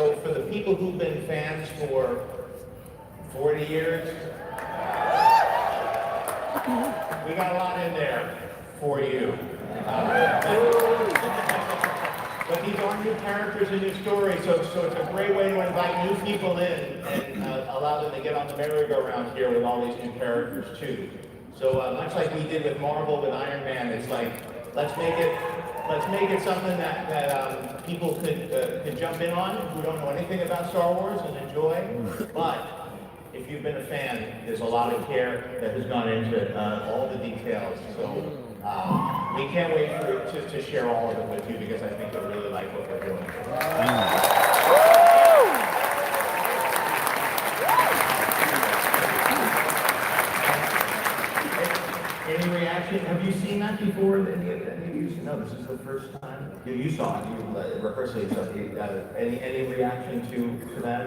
So for the people who've been fans for 40 years, we got a lot in there for you. But these are new characters and new stories, so it's a great way to invite new people in and allow them to get on the merry-go-round here with all these new characters too. So much like we did with Marvel with Iron Man, it's like let's make it something that people could jump in on who don't know anything about Star Wars and enjoy. But if you've been a fan, there's a lot of care that has gone into all the details. So we can't wait to share all of it with you because I think you'll really like what we're doing. Any reaction? Have you seen that before? Any of you? No, this is the first time. You saw it. You rehearsed it. Any reaction to that?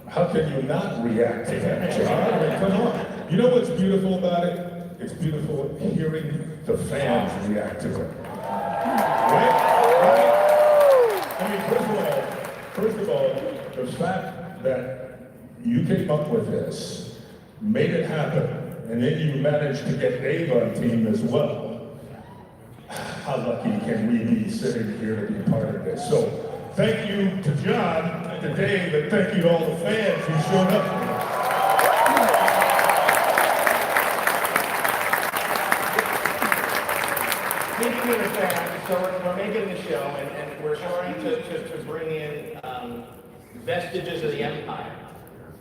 How can you not react to that, John? I mean, come on. You know what's beautiful about it? It's beautiful hearing the fans react to it. Right? I mean, first of all, the fact that you came up with this, made it happen, and then you managed to get Dave on team as well. How lucky can we be sitting here to be part of this? So, thank you to John, to Dave, and thank you to all the fans who showed up. Speaking of the fans, so we're making the show, and we're starting to bring in vestiges of the Empire.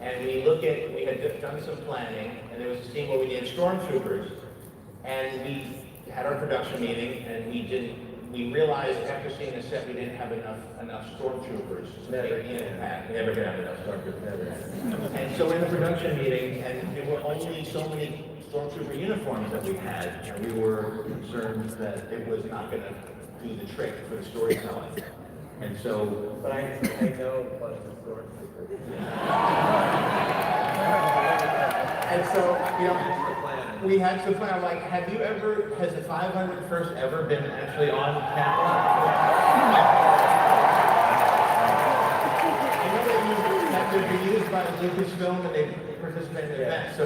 And we had done some planning, and there was a scene where we needed stormtroopers, and we had our production meeting, and we realized after seeing the set we didn't have enough stormtroopers to make the impact. We never did have enough stormtroopers. And so in the production meeting, and there were only so many stormtrooper uniforms that we had, and we were concerned that it was not going to do the trick for the storytelling. And so, but I know a bunch of stormtroopers. And so, we had to plan, like, has the 501st ever been actually on camera? I know that they've been used by Lucasfilm and they participated in events, so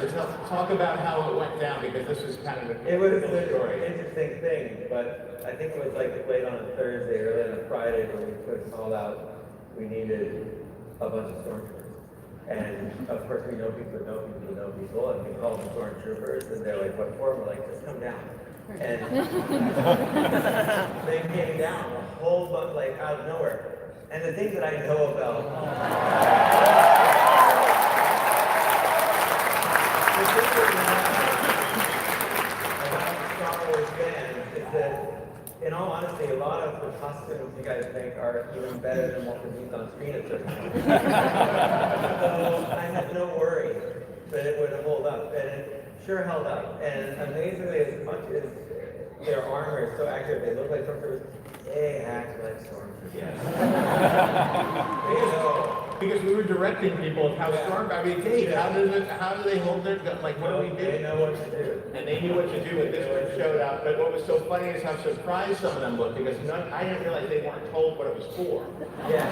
talk about how it went down, because this is kind of a It was an story. interesting thing, but I think it was like late on a Thursday, early on a Friday, when we put it all out, we needed a bunch of stormtroopers. And of course we know people, and we called them stormtroopers, and they're like, what for? We're like, just come down. And they came down, a whole bunch, like out of nowhere. And the things that I know about Star Wars fans is that, in all honesty, a lot of the costumes you guys think are even better than what was used on screen at certain times. So I had no worry that it would hold up, and it sure held up. And amazingly, as much as their armor is so accurate, they look like stormtroopers, they act like stormtroopers. Because we were directing people of how Dave, how do they hold their gun? Like, what do we do? They know what to do. And they knew what to do, and this one showed up. But what was so funny is how surprised some of them looked, because I didn't realize they weren't told what it was for. Yeah.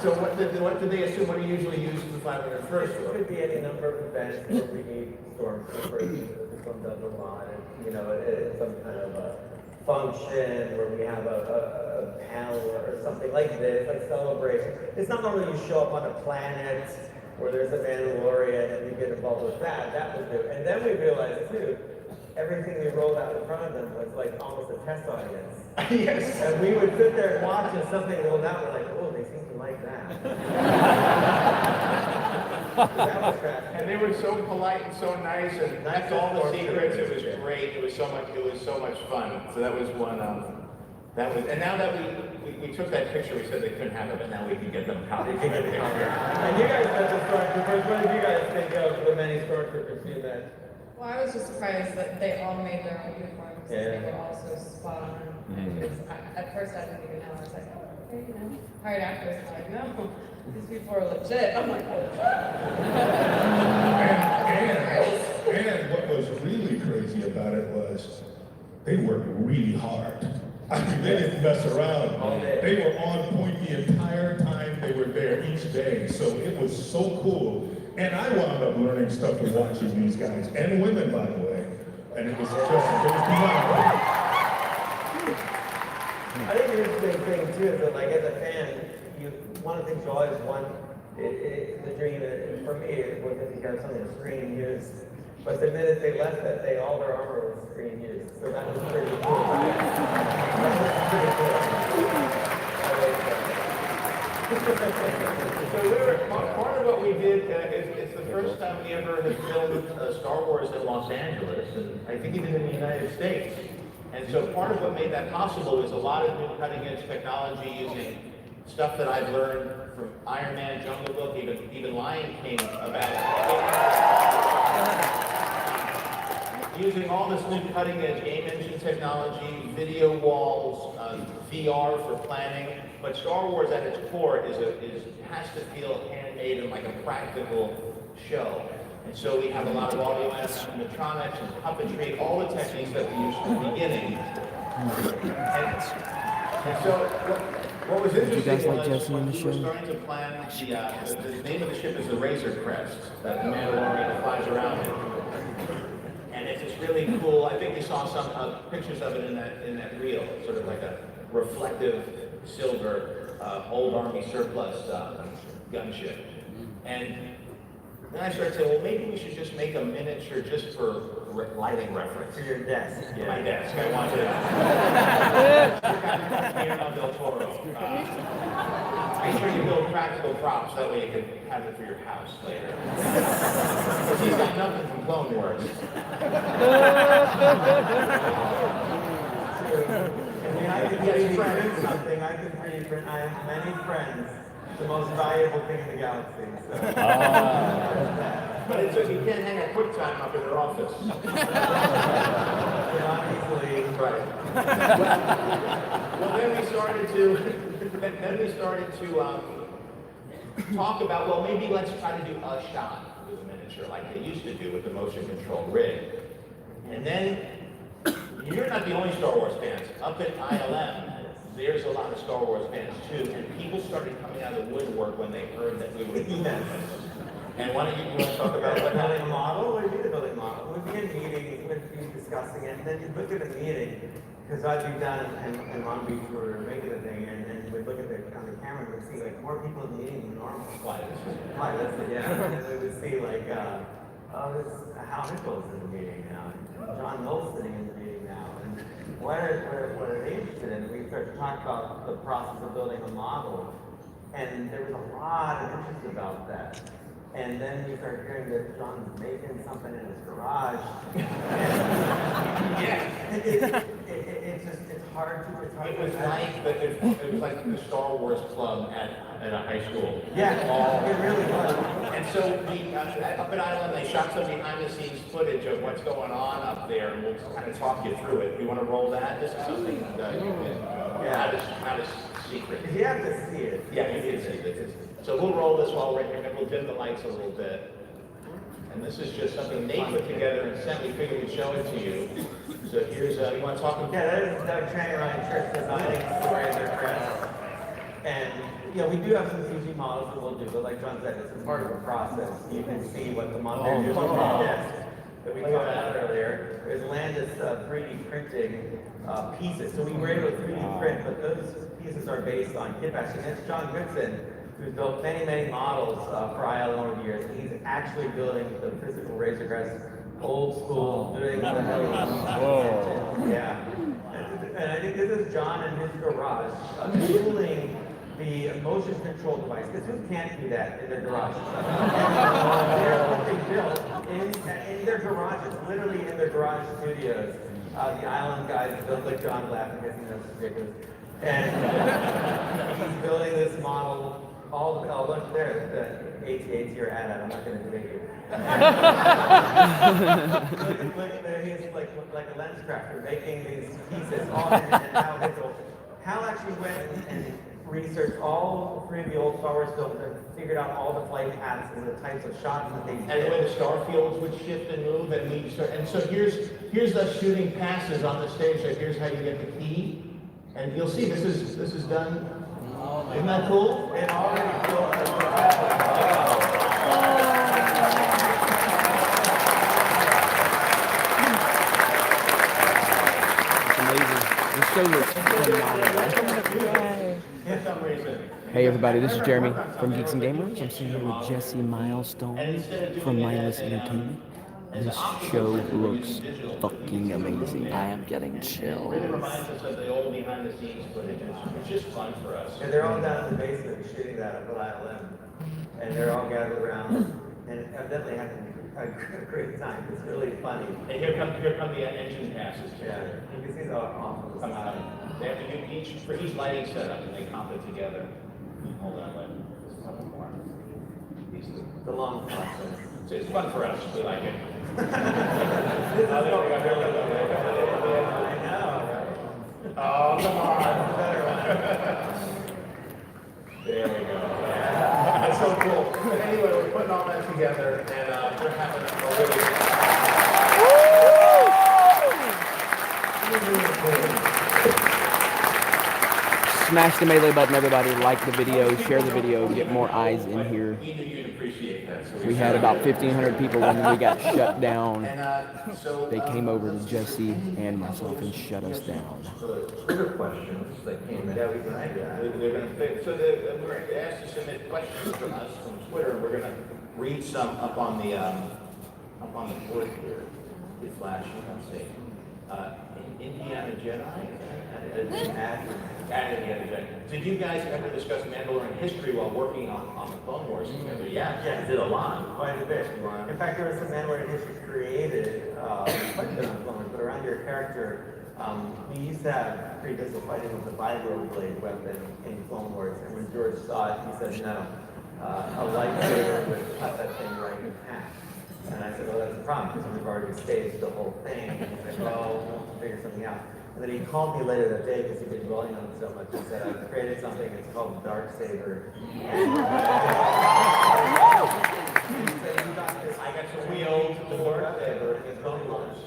So what did they assume? What do you usually use the 501st for? It could be any number of events where we need stormtroopers. This one does a lot, and it's some kind of a function where we have a panel or something like this, like celebration. It's not normally you show up on a planet where there's a Mandalorian and you get involved with that. That was new. And then we realized too, everything we rolled out in front of them was like almost a test audience. Yes. And we would sit there and watch, and something rolled out, we're like, oh, they seem to like that. That was crap. And they were so polite and so nice, and that's all the secrets. It was great. It was so much fun. So that was one. And now that we took that picture, we said they couldn't have it, but now we can get them copies. And you guys said the stormtroopers. What did you guys think of the many stormtroopers you met? Well, I was just surprised that they all made their own uniforms. Yeah. They were all so spot on. At first, I didn't even know. I was like, oh, okay, Right afterwards, I'm like, no, these people are legit. I'm like, and what was really crazy about it was they worked really hard. I mean, they didn't mess around. All day. They were on point the entire time they were there each day. So it was so cool. And I wound up learning stuff from watching these guys, and women, by the way. And it was just, it was beyond. I think the interesting thing too is that, like, as a fan, one of the things you always want, the dream for me was that you have something to screen use. But the minute they left that, all their armor was screen used. So that was pretty cool. That was pretty cool. So we were, part of what we did, it's the first time we ever had filmed Star Wars in Los Angeles, and I think even in the United States. And so part of what made that possible is a lot of new cutting edge technology using stuff that I've learned from Iron Man, Jungle Book, even Lion King about using all this new cutting edge game engine technology, video walls, VR for planning. But Star Wars at its core has to feel handmade and like a practical show. And so we have a lot of audio animatronics and puppetry, all the techniques that we used from the beginning. And so what was interesting guys like was Jesse when in the we were show? starting to plan the name of the ship is the Razor Crest that the Mandalorian flies around in. And it's really cool. I think we saw some pictures of it in that reel, sort of like a reflective silver old Army surplus gunship. And then I started saying, well, maybe we should just make a miniature just for lighting reference. For your desk. For my desk. I wanted to. Guillermo del Toro. Make sure you build practical props, that way you can have it for your house later. Because he's got nothing from Clone Wars. I mean, I could print something. I could print. I have many friends. The most valuable thing in the galaxy. So. But it's you can't hang a QuickTime up in their office. Not easily. Right. Well, then we started to talk about, well, maybe let's try to do a shot with a miniature like they used to do with the motion control rig. And then you're not the only Star Wars fans. Up at ILM, there's a lot of Star Wars fans too, and people started coming out of the woodwork when they heard that we would do that. And why don't you want to talk about what building a model? What do you mean the building model? We'd be in meetings, we'd be discussing it, and then you'd look at a meeting, because I'd be down in Long Beach where we were making the thing, and we'd look at on the camera and we'd see like more people in the meeting than normal. Why? That's it, yeah. And we would see like, Hal Nichols in the meeting now, and John Knowles sitting in the meeting now. And what are they interested in? We started to talk about the process of building a model, and there was a lot of interest about that. And then we started hearing that John's making something in his garage. It's hard to. It was like the Star Wars club at a high school. Yeah, it really was. And so up at Island, they shot some behind-the-scenes footage of what's going on up there, and we'll kind of talk you through it. You want to roll that? This is something that you can not a secret. You have to see it. Yeah, you can see this. So we'll roll this while we're in here, and we'll dim the lights a little bit. And this is just something Nate put together and sent. We figured we'd show it to you. So here's, you want to talk about? Yeah, that is Doug Tranny Ryan Church designing the Razor Crest. And, we do have some CG models that we'll do, but like John said, it's a part of the process. You can see what the model is on the desk that we talked about earlier. There's Landis 3D printing pieces. So we were able to 3D print, but those pieces are based on kit bashing. That's John Goodson, who's built many, many models for ILM over the years. And he's actually building the physical Razor Crest, old school, doing the yeah. And I think this is John in his garage, tooling the motion control device, because who can't do that in their garage? They're what they built in their garages, literally in their garage studios. The island guys built like John laughing because that's ridiculous. And he's building this model. Look there, the AT-AT or AT-AT, I'm not going to debate you. Look there, he's like a lens crafter making these pieces. Hal actually went and researched all three of the old Star Wars films and figured out all the flight paths and the types of shots that they did. And the way the star fields would shift and move, and so here's us shooting passes on the stage. So here's how you get the key. And you'll see this is done. Isn't that cool? It already feels This show looks phenomenal. For some reason. Hey everybody, this is Jeremy from Geeks and Gamers. I'm sitting here with Jesse Milestone from Mindless Entertainment. This show looks fucking amazing. I am getting chills. It reminds us of the old behind the scenes footage. It's just fun for us. And they're all down in the basement shooting that at Flat Limb. And they're all gathered around and evidently having a great time. It's really funny. And here come the engine passes. Yeah, you can see the awesome Come out. They have to do each for each lighting setup, and they comp it together. Hold on, wait. There's a couple more. These two. the long process. So it's fun for us. We like it. I know. Oh, come on. Better one. There we go. That's so cool. But anyway, we're putting all that together, and we're having a Smash the melee button, everybody. Like the video, share the video, get more eyes in here. We knew you'd appreciate that. So We had about 1,500 people when we got shut down. And so They came over to Jesse and myself and shut us down. So the Twitter questions that came in. Yeah, we can write that. They're going to fit. So we're asked to submit questions from us from Twitter, and we're going to read some up on the board here. The flash. Let's see. Indiana Jedi. Indiana Jedi. Did you guys ever discuss Mandalorian history while working on the Clone Wars together? Yeah, Yeah. did a lot. Quite a bit. In fact, there was some Mandalorian history created, quite a bit on Clone Wars, but around your character, we used to have previous fighting with the vibroblade weapon in Clone Wars, and when George saw it, he said, no, a lightsaber would cut that thing right in half. And I said, well, that's a problem, because we've already staged the whole thing. And he said, well, we'll figure something out. And then he called me later that day because he'd been dwelling on it so much. He said, I've created something, it's called Dark Saber. I got to wield the Dark Saber in Clone Wars.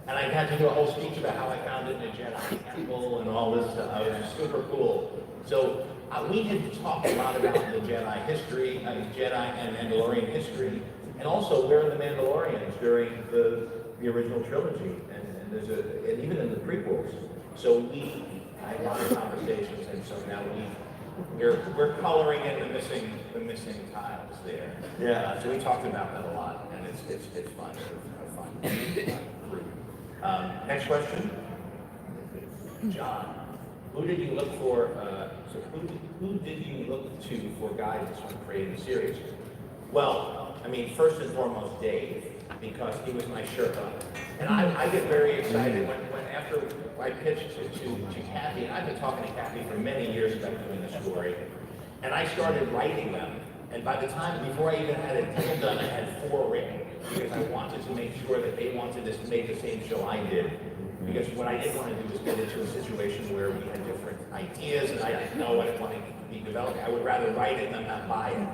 And I had to do a whole speech about how I found it in a Jedi temple and all this stuff. It was super cool. So we had talked a lot about the Jedi history, Jedi and Mandalorian history, and also where are the Mandalorians during the original trilogy, and even in the prequels. So I had a lot of conversations, and so now we're coloring in the missing tiles there. Yeah. So we talked about that a lot, and it's fun. It's fun. Next question. John, who did you look for? Who did you look to for guidance when creating the series? Well, I mean, first and foremost, Dave, because he was my Sherpa. And I get very excited when after I pitched to Kathy, and I've been talking to Kathy for many years about doing the story, and I started writing them. And by the time, before I even had a deal done, I had 4 written, because I wanted to make sure that they wanted to make the same show I did. Because what I didn't want to do was get into a situation where we had different ideas, and I didn't know what it wanted to be developed. I would rather write it than not buy it.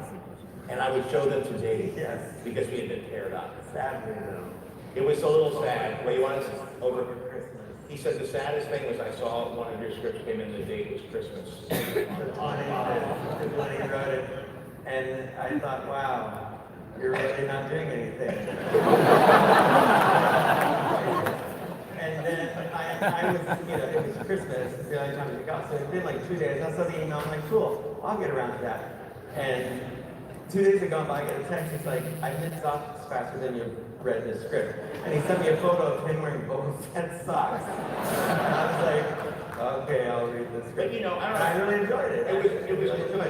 And I would show them to Dave, Yes. because we had been paired up. Sadly, though. It was a little sad. Well, you want to over Christmas. He said the saddest thing was I saw one of your scripts came in, the date was Christmas. When he wrote it, and I thought, wow, you're really not doing anything. And then I was, it was Christmas, the only time we got, so it's been like 2 days. I saw the email, I'm like, cool, I'll get around to that. And 2 days ago, I get a text, it's like, I missed off faster than you read the script. And he sent me a photo of him wearing Boba Fett socks. And I was like, okay, I'll read the script. But I really enjoyed it. It was when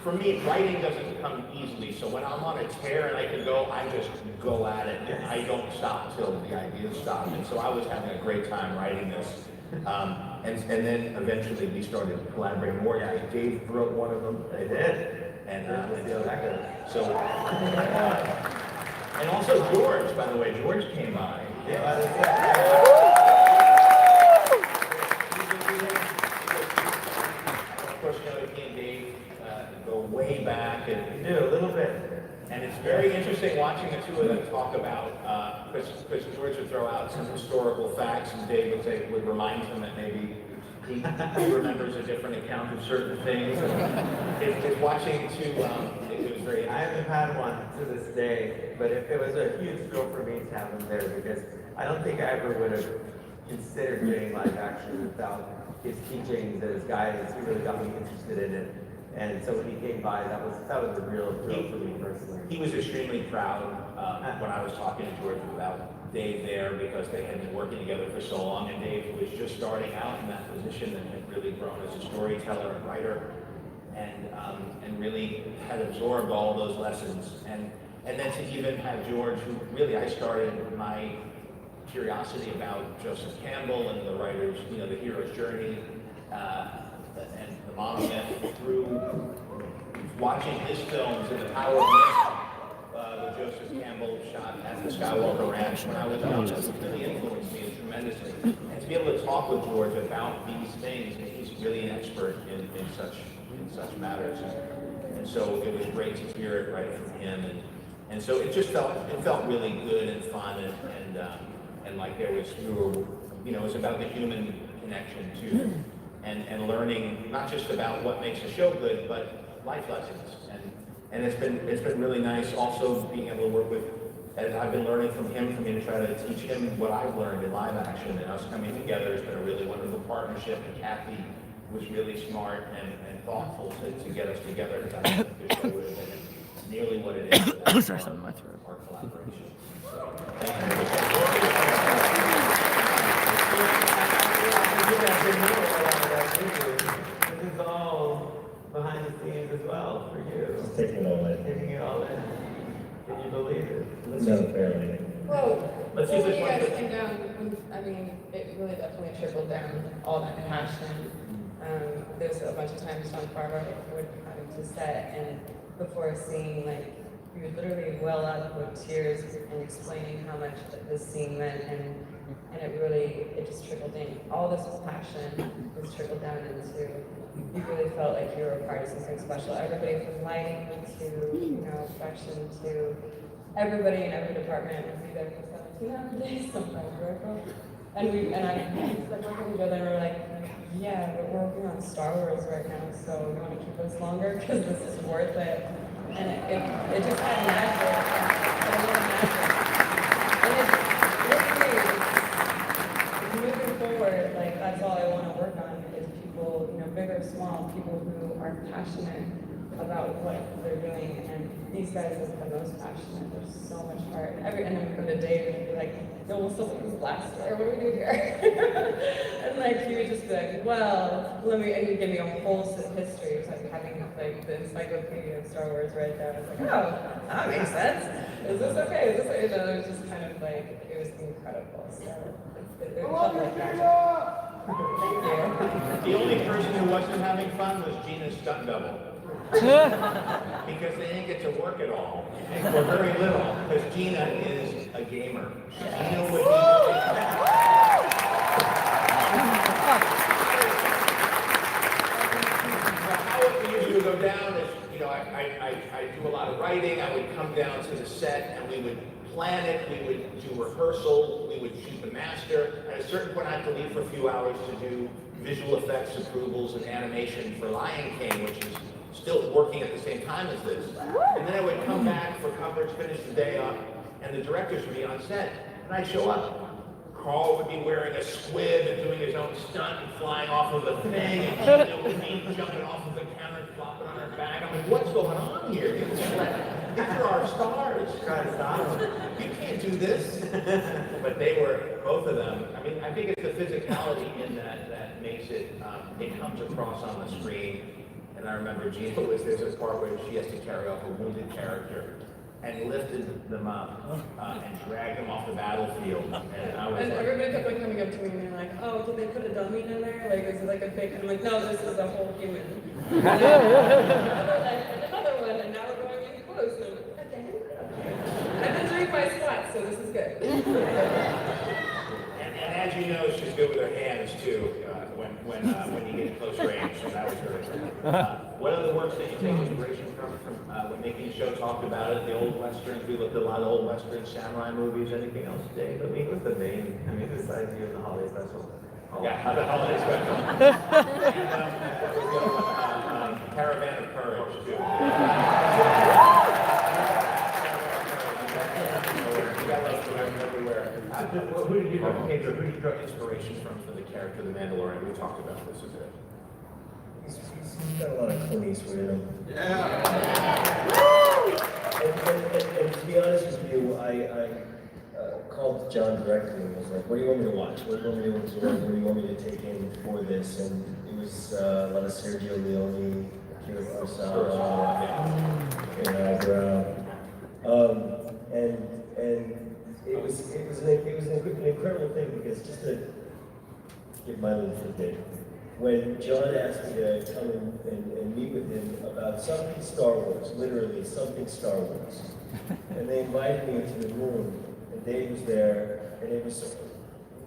for me, writing doesn't come easily. So when I'm on a tear and I can go, I just go at it. And I don't stop till the ideas stop. And so I was having a great time writing this. And then eventually we started collaborating more. Yeah, Dave wrote one of them. I did. And So, and also George, by the way, George came by. yeah. Of course, he and Dave go way back, and We do, a little bit. And it's very interesting watching the two of them talk about, because George would throw out some historical facts, and Dave would remind him that maybe he remembers a different account of certain things. It's watching to, it was very, I haven't had one to this day, but it was a huge thrill for me to have him there because I don't think I ever would have considered doing live action without his teachings and his guidance. He really got me interested in it. And so when he came by, that was a real thrill for me personally. he was extremely proud when I was talking to George about Dave there because they had been working together for so long, and Dave was just starting out in that position and had really grown as a storyteller and writer, and really had absorbed all those lessons. And then to even have George, who really I started my curiosity about Joseph Campbell and the writer's, the hero's journey, and the monomyth through watching his films and the power of myth, the Joseph Campbell shot at the Skywalker Ranch when I was young. It really influenced me tremendously. And to be able to talk with George about these things, and he's really an expert in such matters. And so it was great to hear it right from him. And so it just felt really good and fun, and like there was, it was about the human connection too, and learning not just about what makes a show good, but life lessons. And it's been really nice also being able to work with, as I've been learning from him, for me to try to teach him what I've learned in live action, and us coming together has been a really wonderful partnership. And Kathy was really smart and thoughtful to get us together, because I don't think the show would have been nearly what it is without our collaboration. So, This is all behind the scenes as well for you. Just taking it all in. Taking it all in. Can you believe it? No, barely. Well, Let's so see when if you this guys one- came down, I mean, it really definitely trickled down, all that passion. There's a bunch of times John Farber would come to set, and before seeing, like, he would literally well up with tears and explaining how much this scene meant, and it just trickled in. All this passion was trickled down into, you really felt like you were a part of something special. Everybody from lighting to, production to everybody in every department would be there for 17 days, sometimes, right? And I was like working together, and we were like, yeah, but we're working on Star Wars right now, so you want to keep us longer because this is worth it. And it just had magic. And moving forward, like that's all I want to work on is people, big or small, people who are passionate about what they're doing. And these guys are the most passionate. There's so much heart. And then we come to Dave and be like, no, we'll still put this blast there. What do we do here? And like he would just be like, well, and he'd give me a whole history. It was like having like the encyclopedia of Star Wars right there. I was like, oh, that makes sense. Is this okay? Is this, it was just kind of like, it was incredible. So it felt like that. Thank you. The only person who wasn't having fun was Gina's stunt double. Because they didn't get to work at all, or very little, because Gina is a gamer. Gina would be how it usually would go down is, I do a lot of writing. I would come down to the set and we would plan it, we would do rehearsal, we would shoot the master. At a certain point I had to leave for a few hours to do visual effects approvals and animation for Lion King, which is still working at the same time as this. And then I would come back for coverage, finish the day up, and the directors would be on set. And I'd show up. Carl would be wearing a squib and doing his own stunt and flying off of the thing, and Gina would be jumping off of the counter, flopping on her back. I'm like, what's going on here? These are our stars. Try to stop them. You can't do this. But they were, both of them, I mean, I think it's the physicality in that makes it, it comes across on the screen. And I remember Gina there's a part where she has to carry off a wounded character and lifted them up and dragged them off the battlefield. And I was And like, everybody kept like coming up to me and they're like, oh, did they put a dummy in there? Like, is it like a fake? And I'm like, no, this is a whole human. And another one, and now we're going in close. And I'm like, okay. I've been doing my squats, so this is good. and as you know, she's good with her hands too, when you get in close range. So that was really good. What other works that you take inspiration from when making the show? Talked about it, the old westerns. We looked at a lot of old western samurai movies. Anything else, Dave? The meat was the main. I mean, besides you and the holiday special. Yeah, the holiday special. And Caravan of Courage, too. You got like everywhere. Who did you draw, Pedro, who did you draw inspiration from for the character, the Mandalorian? We talked about this a bit. He's got a lot of Clint Eastwood in him. Yeah. And to be honest with you, I called John directly and was like, what do you want me to watch? What do you want me to absorb? What do you want me to take in for this? And it was a lot of Sergio Leone, Akira Kurosawa, and it was an incredible thing because just to give my little tidbit, when John asked me to come and meet with him about something Star Wars, literally something Star Wars, and they invited me into the room, and Dave was there, and it was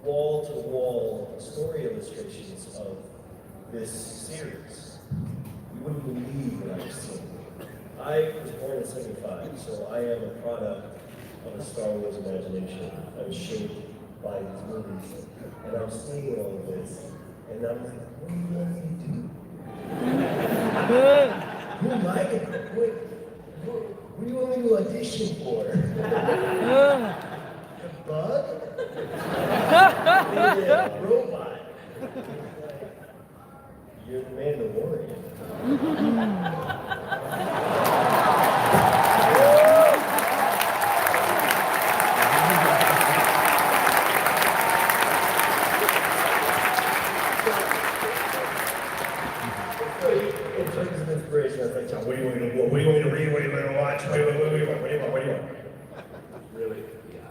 wall-to-wall story illustrations of this series. You wouldn't believe what I've seen. I was born in '75, so I am a product of a Star Wars imagination. I was shaped by these movies, and I'm seeing all of this, and I'm like, what do you want me to do? Who am I gonna, what do you want me to audition for? A bug? Maybe a robot? You're the Mandalorian. In terms of inspiration, I was like, John, what do you want me to do? What do you want me to read? What do you want me to watch? What do you want? What do you want? What do you want? Really? Yeah.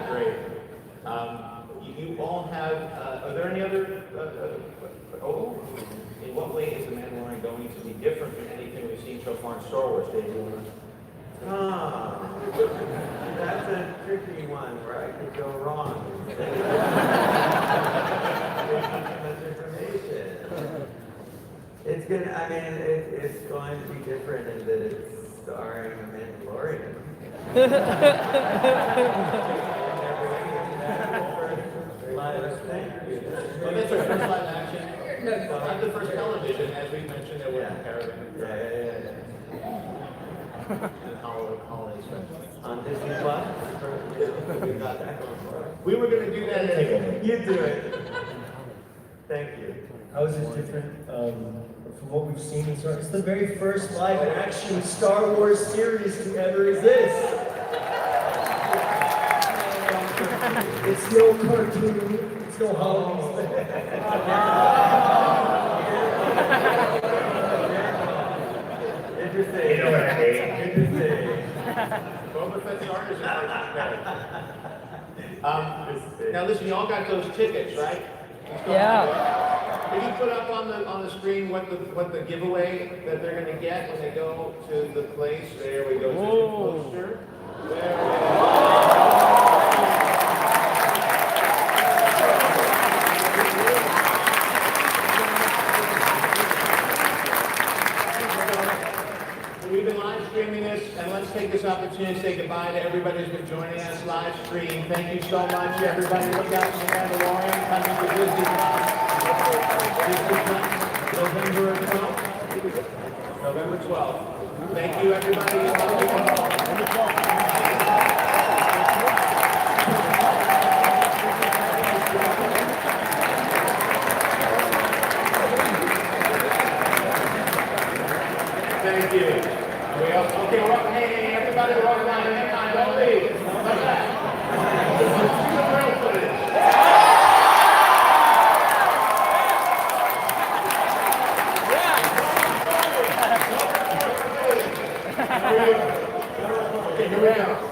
Great. You all have, are there any other, in what way is the Mandalorian going to be different from anything we've seen so far in Star Wars, Dave? That's a tricky one where I could go wrong. Misinformation. It's gonna, I mean, it's going to be different in that it's starring a Mandalorian. Thank you. Well, that's our first live action. Not the first television, as we mentioned, there was a Caravan. Yeah. And holiday special. On Disney Plus, we got that going for us. We were going to do that anyway. You do it. Thank you. How is it different from what we've seen in Star Wars? It's the very first live-action Star Wars series to ever exist. It's no cartoon. It's no Halloween. Interesting. You know what I mean? Interesting. Boba Fett's artist is now listen, you all got those tickets, right? Yeah. Can you put up on the screen what the giveaway that they're going to get when they go to the place? There we go. Whoa. Poster. There we go. We've been live streaming this, and let's take this opportunity to say goodbye to everybody who's been joining us live stream. Thank you so much, everybody. Look out for the Mandalorian coming to Disney November 12th. November 12th. Thank you, everybody. Thank you. Okay, we're up. Hey, everybody, we're up line. Hang on, don't leave. Come back. Some real footage. Okay, here we go.